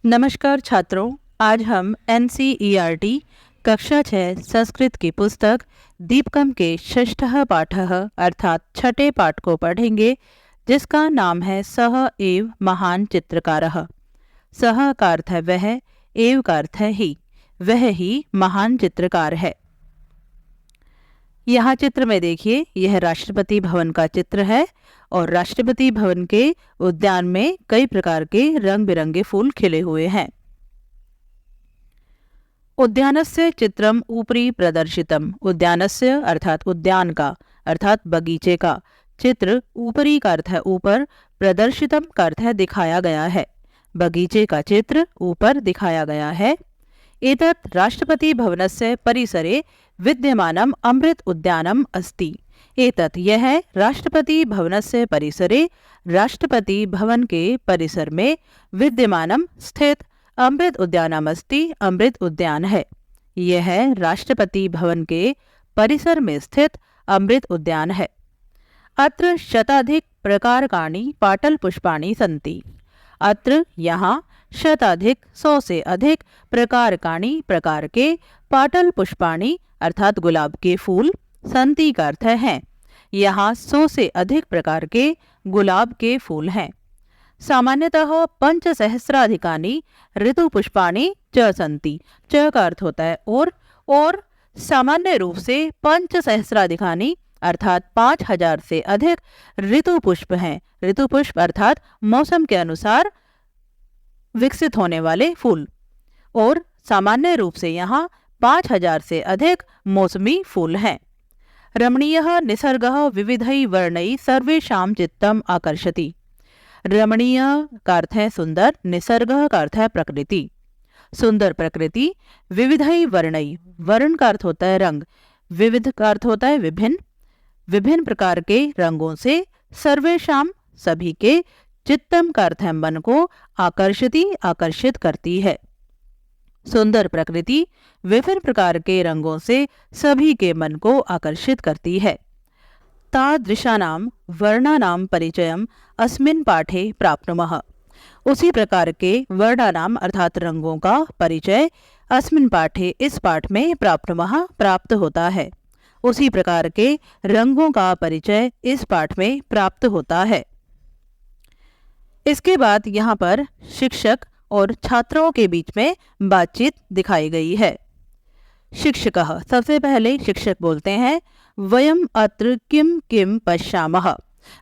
नमस्कार छात्रों, आज हम NCERT कक्षा 6 संस्कृत की पुस्तक दीपकम के षष्ठः पाठः अर्थात छठे पाठ को पढ़ेंगे, जिसका नाम है सः एव महान चित्रकारः। सः का अर्थ है वह, एव का अर्थ है ही, वह ही महान चित्रकार है। यहाँ चित्र में देखिए, यह राष्ट्रपति भवन का चित्र है और राष्ट्रपति भवन के उद्यान में कई प्रकार के रंग बिरंगे फूल खिले हुए हैं। उद्यानस्य चित्रम ऊपरी प्रदर्शितम। उद्यानस्य अर्थात उद्यान का अर्थात बगीचे का, चित्र ऊपरी का अर्थ है ऊपर, प्रदर्शितम का अर्थ है दिखाया गया है। बगीचे का चित्र ऊपर दिखाया गया है। एतत् राष्ट्रपति भवनस्य परिसरे विद्यमानम अमृत उद्यानम अस्ति। एतत् यह राष्ट्रपति भवनस्य परिसरे, राष्ट्रपति भवन के परिसर में विद्यमानम स्थित अमृत उद्यानम अस्ति, अमृत उद्यान है। यह राष्ट्रपति भवन के परिसर में स्थित अमृत उद्यान है। अत्र शताधिक प्रकारकाणि पाटल पुष्पाणि सन्ति। अत्र यहाँ शताधिक 100 से अधिक प्रकारकाणि प्रकार के पाटल पुष्पाणि अर्थात गुलाब के फूल, संति का अर्थ है। यहाँ 100 से अधिक प्रकार के गुलाब के फूल हैं। सामान्यतः 5,000 ऋतु पुष्पाणि च सन्ति। च का अर्थ होता है और सामान्य रूप से 5,000 अर्थात 5,000 से अधिक ऋतु पुष्प हैं। ऋतु पुष्प अर्थात मौसम के अनुसार विकसित होने वाले फूल, और सामान्य रूप से यहाँ 5,000 से अधिक मौसमी फूल हैं। रमणीयः निसर्गः विविधैः वर्णैः सर्वेषां चित्तम् आकर्षति। रमणीय का अर्थ है सुंदर, निसर्गः का अर्थ है प्रकृति, सुंदर प्रकृति, विविधैः वर्णैः, वर्ण का अर्थ होता है रंग, विविध का अर्थ होता है विभिन्न, विभिन्न प्रकार के रंगों से, सर्वेषां सभी के, चित्तम का अर्थ है मन को, आकर्षति आकर्षित करती है। सुंदर प्रकृति विभिन्न प्रकार के रंगों से सभी के मन को आकर्षित करती है। तादृशानां वर्णानां परिचयम् अस्मिन् पाठे प्राप्नुमः। उसी प्रकार के वर्णानाम अर्थात रंगों का परिचय अस्मिन् पाठे इस पाठ में प्राप्नुमः प्राप्त होता है। उसी प्रकार के रंगों का परिचय इस पाठ में प्राप्त होता है। इसके बाद यहाँ पर शिक्षक और छात्रों के बीच में बातचीत दिखाई गई है। शिक्षकः, सबसे पहले शिक्षक बोलते हैं, वयम अत्र किम किम पश्यामः।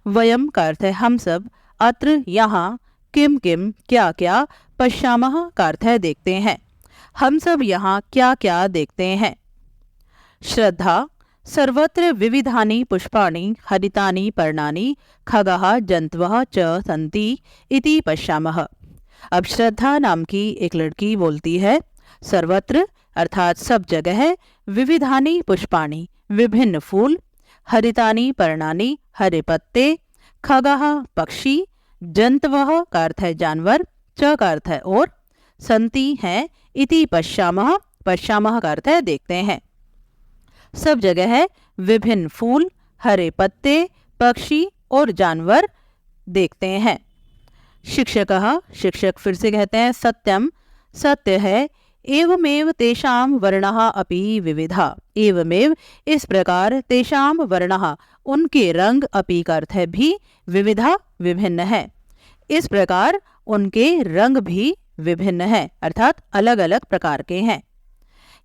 वयम का अर्थ है हम सब, अत्र यहाँ, किम किम क्या क्या, पश्यामः का अर्थ है देखते हैं। हम सब यहाँ क्या क्या देखते हैं। श्रद्धा, सर्वत्र विविधानि पुष्पाणि हरितानि पर्णानि खगाः जन्तवः च सन्ति इति पश्यामः। अब श्रद्धा नाम की एक लड़की बोलती है, सर्वत्र अर्थात सब जगह है, विविधानि पुष्पाणि विभिन्न फूल, हरितानि पर्णानि हरे पत्ते, खगाः पक्षी, जन्तवः का अर्थ है जानवर, च का अर्थ है और, सन्ति है, इति पश्यामः, पश्यामः का अर्थ है देखते हैं। सब जगह है, विभिन्न फूल, हरे पत्ते, पक्षी और जानवर देखते हैं। शिक्षकः, शिक्षक फिर से कहते हैं, सत्यम सत्य है, एवमेव तेषां वर्णः अपि विविधा। एवमेव इस प्रकार, तेषां वर्णः उनके रंग, अपि का अर्थ है भी, विविधा विभिन्न है। इस प्रकार उनके रंग भी विभिन्न है अर्थात अलग अलग प्रकार के हैं।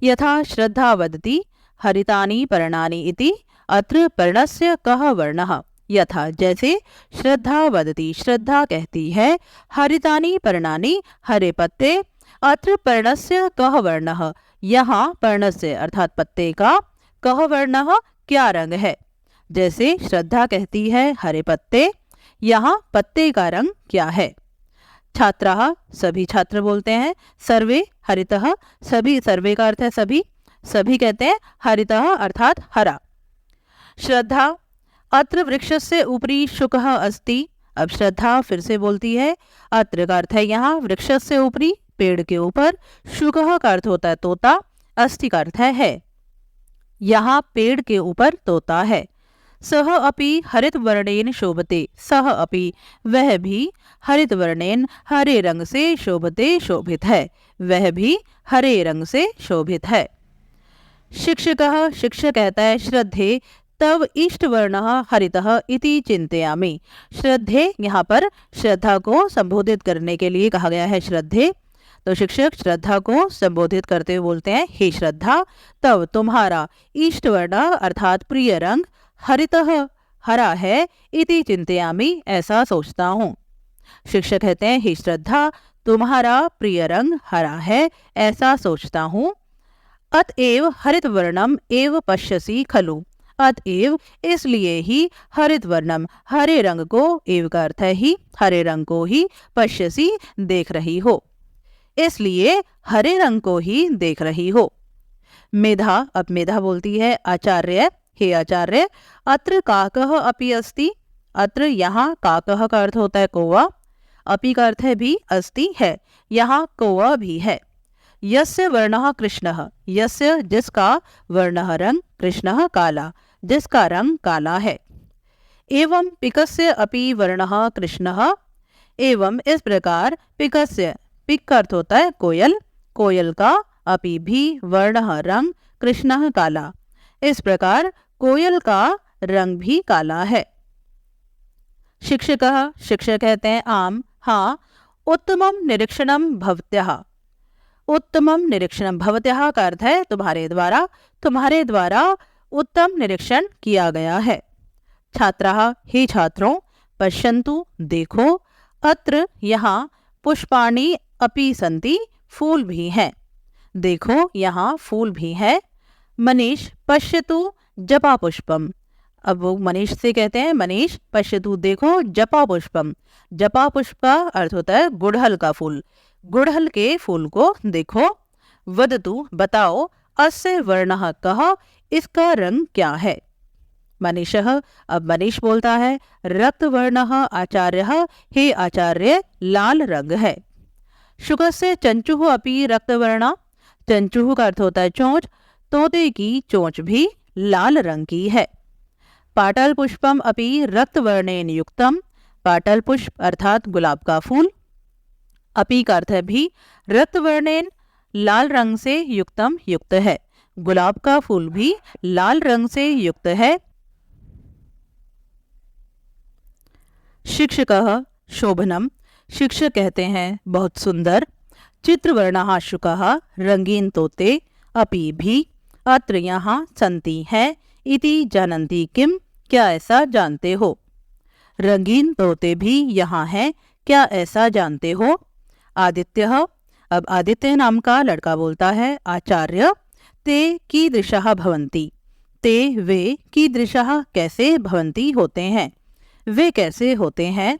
यथा श्रद्धा वदति हरितानि पर्णानि इति, अत्र पर्णस्य कः वर्णः। यथा जैसे, श्रद्धा वदति श्रद्धा कहती है, हरितानि पर्णानि हरे पत्ते, अत्र पर्णस्य कः वर्णः, यहाँ पर्णस्य अर्थात पत्ते का, कः वर्णः क्या रंग है। जैसे श्रद्धा कहती है हरे पत्ते, यहाँ पत्ते का रंग क्या है। छात्राः, सभी छात्र बोलते हैं, सर्वे हरितः, सभी, सर्वे का अर्थ है सभी, सभी कहते हैं हरितः अर्थात हरा। श्रद्धा, अत्र वृक्षस्य उपरि शुकः अस्ति। अब श्रद्धा फिर से बोलती है, अत्र का अर्थ है यहाँ, वृक्षस्य उपरि पेड़ के ऊपर, शुकः का अर्थ होता है तोता, अस्ति का अर्थ है यहाँ पेड़ के ऊपर तोता है। सह अपि हरितवर्णेन शोभते, सह अपि वह भी हरितवर्णेन हरे रंग से शोभते शोभित है, वह भी हरे रंग से शोभित है। शिक्षकः शिक्षक कहता है श्रद्धे तव इष्टवर्णः हरितः इति चिंतयामि। श्रद्धे यहाँ पर श्रद्धा को संबोधित करने के लिए कहा गया है श्रद्धे, तो शिक्षक श्रद्धा को संबोधित करते हुए बोलते हैं हे श्रद्धा तव तुम्हारा इष्टवर्ण अर्थात प्रिय रंग हरितः हरा है इति चिंतयामि ऐसा सोचता हूँ। शिक्षक कहते हैं हे श्रद्धा तुम्हारा प्रिय रंग हरा है ऐसा सोचता हूँ। अतएव हरित वर्णम एव पश्यसि खलु, अतएव इसलिए ही हरित वर्णम हरे रंग को, एव का अर्थ है ही, हरे रंग को ही, पश्यसि देख रही हो, इसलिए हरे रंग को ही देख रही हो। मेधा, अब मेधा बोलती है आचार्य हे आचार्य अत्र काकः अपि अस्ति, अत्र यहाँ काकः का अर्थ होता है कौवा, अपि का अर्थ है भी, अस्ति है, यहाँ कौवा भी है। यस्य वर्णः कृष्णः, यस्य जिसका, वर्णः रंग, कृष्णः काला, जिसका रंग काला है। एवं पिकस्य अपि वर्णः कृष्णः, एवं इस प्रकार पिकस्य, पिक का अर्थ होता है कोयल, कोयल का, अपि भी वर्णः रंग, कृष्णः काला, इस प्रकार कोयल का रंग भी काला है। शिक्षकः शिक्षक कहते हैं आम हाँ उत्तमं निरीक्षणं भवत्याः, उत्तमम निरीक्षणम भवत्याः का अर्थ है तुम्हारे द्वारा, तुम्हारे द्वारा उत्तम निरीक्षण किया गया है। छात्राः हे छात्रों पश्यन्तु देखो, अत्र यहाँ पुष्पाणि अपि सन्ति फूल भी हैं, देखो यहाँ फूल भी है। मनीष पश्यतु जपा पुष्पम, अब वो मनीष से कहते हैं मनीष पश्यतु देखो जपा पुष्पम, जपा पुष्प का अर्थ होता है गुड़हल का फूल, गुड़हल के फूल को देखो। वदतु बताओ अस्य वर्णः कः, इसका रंग क्या है। मनीषः, अब मनीष बोलता है रक्तवर्णः आचार्यः, हे आचार्य लाल रंग है। शुकस्य चंचुः अपि रक्तवर्णा, चंचुः का अर्थ होता है चोंच, तोते की चोंच भी लाल रंग की है। पाटल पुष्पम अपि रक्तवर्णेन युक्तम, पाटल पुष्प अर्थात गुलाब का फूल, अपि का अर्थ है भी, रक्तवर्णेन लाल रंग से युक्तम युक्त है, गुलाब का फूल भी लाल रंग से युक्त है। शिक्षकः शोभनम, शिक्षक कहते हैं बहुत सुंदर। चित्रवर्णः शुकः रंगीन तोते, अपि भी अत्र यहाँ सन्ति है, इति जानन्ति किम क्या ऐसा जानते हो, रंगीन तोते भी यहाँ हैं क्या ऐसा जानते हो। आदित्यः, अब आदित्य नाम का लड़का बोलता है आचार्य ते कीदृशः भवन्ति, ते वे कीदृशः कैसे भवन्ति होते हैं, वे कैसे होते हैं।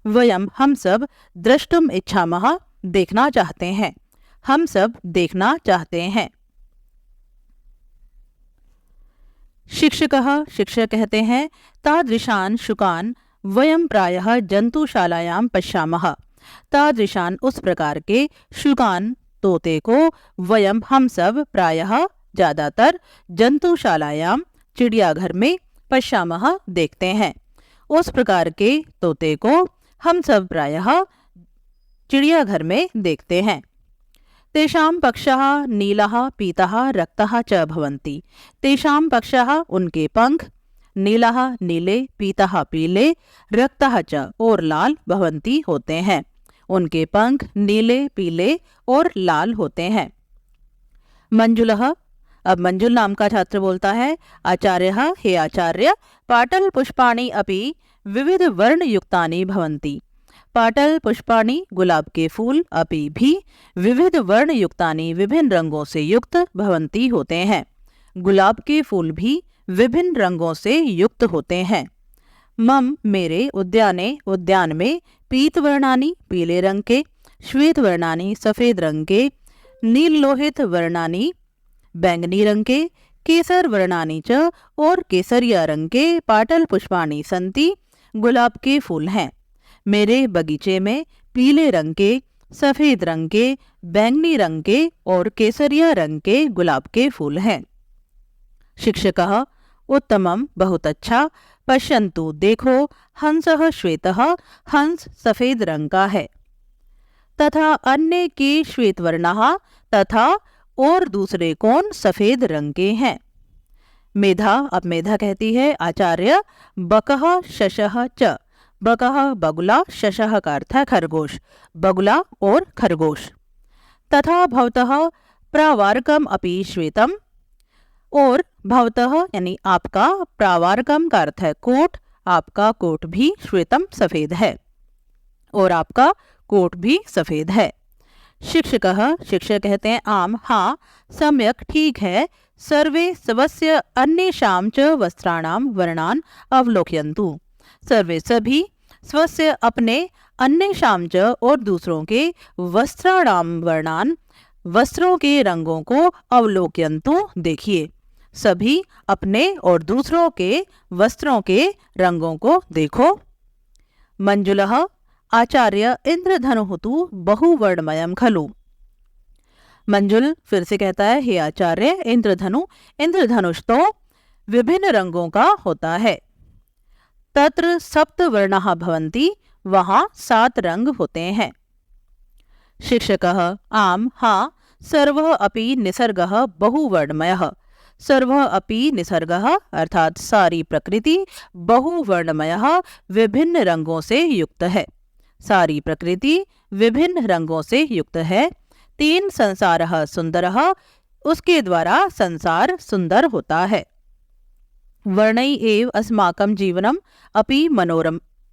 वयम हम सब द्रष्टुम इच्छामः देखना चाहते हैं, हम सब देखना चाहते हैं। शिक्षकः शिक्षक कहते हैं तादृशान शुकान वयम प्रायः जंतुशालायां पश्यामः, तादृशान उस प्रकार के शुकान तोते को वयम हम सब प्रायः ज्यादातर जंतुशालायां चिड़ियाघर में पश्यामः देखते हैं, उस प्रकार के तोते को हम सब प्रायः चिड़ियाघर में देखते हैं। तेषां पक्षः नीलः पीतः रक्तः च भवन्ति, तेषां पक्षः उनके पंख नीलः नीले पीतः पीले रक्तः च और लाल भवन्ति होते हैं, उनके पंख नीले पीले और लाल होते हैं। मंजुलः, अब मंजुल नाम का छात्र बोलता है आचार्यः हे आचार्य पाटल पुष्पाणि अपि विविध वर्ण युक्तानि भवन्ति, पाटल पुष्पाणि गुलाब के फूल अपि भी विविध वर्ण युक्तानि विभिन्न रंगों से युक्त भवन्ति होते हैं, गुलाब के फूल भी विभिन्न रंगों से युक्त होते हैं। मम मेरे उद्याने उद्यान में पीत वर्णानि पीले रंग के, श्वेत वर्णानि सफेद रंग के, नील लोहित वर्णानि बैंगनी रंग के, केसर वर्णानि च और केसरिया रंग के पाटल पुष्पाणि संति गुलाब के फूल हैं। मेरे बगीचे में पीले रंग के, सफेद रंग के, बैंगनी रंग के और केसरिया रंग के गुलाब के फूल हैं। शिक्षकः उत्तमम बहुत अच्छा, पश्यन्तु देखो, हंसः श्वेतः हंस सफेद रंग का है, तथा अन्य के श्वेत वर्णाः तथा और दूसरे कौन सफेद रंग के हैं। मेधा, अब मेधा कहती है आचार्य, बकः शशः च, बकः बगुला, शशः का अर्थ है खरगोश, बगुला और खरगोश। तथा भवतः प्रावारकम अपि श्वेतम, और भवतः यानी आपका, प्रावारकम का अर्थ है कोट, आपका कोट भी श्वेतम सफेद है, और आपका कोट भी सफेद है। शिक्षकः, शिक्षक कहते हैं आम हाँ, सम्यक ठीक है, सर्वे स्वस्य अन्येषां च वस्त्राणां वर्णान् अवलोकयन्तु, सर्वे सभी, स्वस्य अपने, अन्येषां च और दूसरों के, वस्त्राणां वर्णान् वस्त्रों के रंगों को, अवलोकयन्तु देखिए, सभी अपने और दूसरों के वस्त्रों के रंगों को देखो। मंजुलः, आचार्य इंद्रधनुः तु बहुवर्णमयं खलु, मंजुल फिर से कहता है हे आचार्य, इंद्रधनुष तो विभिन्न रंगों का होता है। तत्र सप्तवर्णाः भवन्ति, वहाँ 7 रंग होते हैं। शिक्षकः आम हाँ, सर्वः अपि निसर्गः बहुवर्णमयः, सर्वः अपि निसर्गः अर्थात सारी प्रकृति, बहुवर्णमयः विभिन्न रंगों से युक्त है, सारी प्रकृति विभिन्न रंगों से युक्त है। 3 संसारः सुंदरः, उसके द्वारा संसार सुंदर होता है। वर्णै एव अस्माकं जीवनम अपि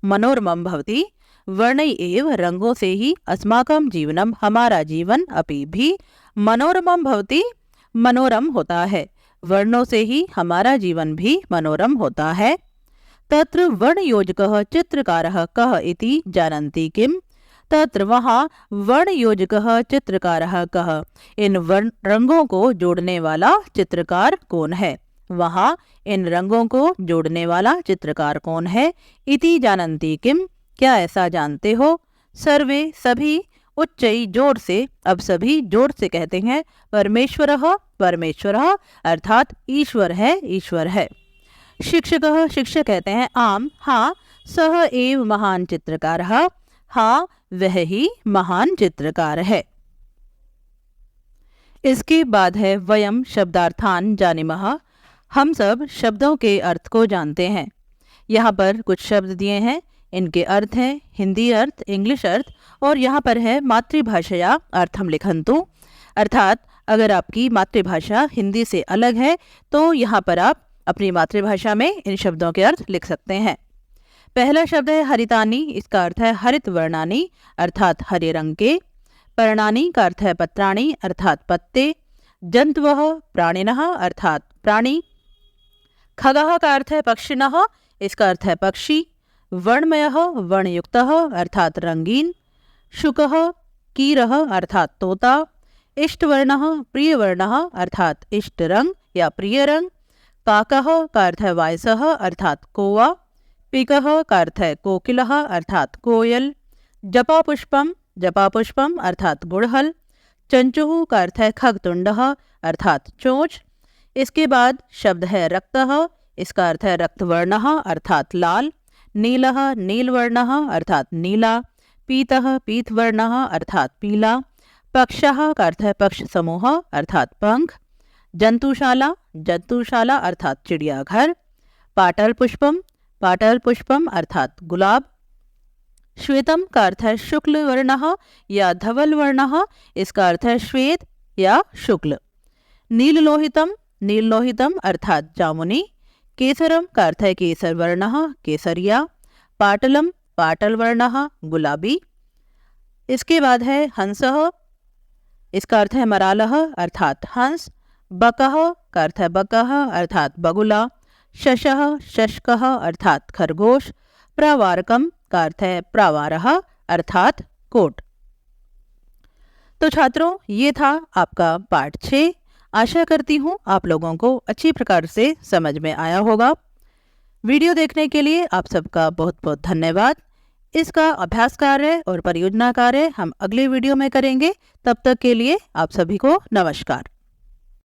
मनोरमं भवति, वर्णै एव रंगों से ही, अस्माकं जीवनम हमारा जीवन, अपि भी, मनोरमं भवति मनोरम होता है, वर्णों से ही हमारा जीवन भी मनोरम होता है। तत्र वर्णयोजकः चित्रकारः कः इति जानन्ति किम, तत्र वहाँ वर्णयोजकः चित्रकारः कः, इन रंगों को जोड़ने वाला चित्रकार कौन है, वहाँ इन रंगों को जोड़ने वाला चित्रकार कौन है। इति जानन्ति किम, क्या ऐसा जानते हो। सर्वे सभी, उच्चई जोर से, अब सभी जोर से कहते हैं, परमेश्वरः परमेश्वरः अर्थात ईश्वर है, ईश्वर है। शिक्षकः, शिक्षक कहते हैं आम हाँ, सह एव महान चित्रकारः, हाँ वह ही महान चित्रकार है। इसके बाद है वयम शब्दार्थान जानीमः, हम सब शब्दों के अर्थ को जानते हैं। यहाँ पर कुछ शब्द दिए हैं, इनके अर्थ हैं हिंदी अर्थ, इंग्लिश अर्थ, और यहाँ पर है मातृभाषया अर्थम लिखन्तु, अर्थात अगर आपकी मातृभाषा हिंदी से अलग है तो यहाँ पर आप अपनी मातृभाषा में इन शब्दों के अर्थ लिख सकते हैं। पहला शब्द है हरितानी, इसका अर्थ है हरित वर्णानी अर्थात हरे रंग के। पर्णानी का अर्थ है पत्राणी अर्थात पत्ते। जंतवः प्राणिनः अर्थात प्राणी। खगः का अर्थ है पक्षिणः, इसका अर्थ है पक्षी। वर्णमयः वर्णयुक्तः अर्थात रंगीन। शुकः कीरः अर्थात तोता। इष्टवर्णः प्रियवर्णः अर्थात इष्ट रंग या प्रिय रंग। काकः का अर्थ है वायसः अर्थात कौवा। पिकः का अर्थ है कोकिलः अर्थात कोयल। जपापुष्पम अर्थात गुड़हल। चंचुः का अर्थ है खगतुंडः अर्थात चोंच। इसके बाद शब्द है रक्तः, इसका अर्थ है रक्तवर्णः अर्थात लाल। नीलः नीलवर्णः अर्थात नीला। पीतः पीतवर्णः अर्थात पीला। पक्षः का अर्थ है पक्ष समूह अर्थात पंख। जंतुशाला अर्थात चिड़ियाघर। पाटल पुष्पम अर्थात गुलाब। श्वेतम का अर्थ है शुक्ल वर्णः या धवल वर्णः, इसका अर्थ है श्वेत या शुक्ल। नीललोहितम अर्थात जामुनी। केसरम का अर्थ है केसर वर्णः केसरिया। पाटलम पाटल वर्णः गुलाबी। इसके बाद है हंसः, इसका अर्थ है मरालः अर्थात हंस। बकः का अर्थ है बकः अर्थात बगुला। शशः शशकः अर्थात खरगोश। प्रावारकम का अर्थ है प्रावारः अर्थात कोट। तो छात्रों, ये था आपका पाठ 6। आशा करती हूँ आप लोगों को अच्छी प्रकार से समझ में आया होगा। वीडियो देखने के लिए आप सबका बहुत बहुत धन्यवाद। इसका अभ्यास कार्य और परियोजना कार्य हम अगले वीडियो में करेंगे। तब तक के लिए आप सभी को नमस्कार।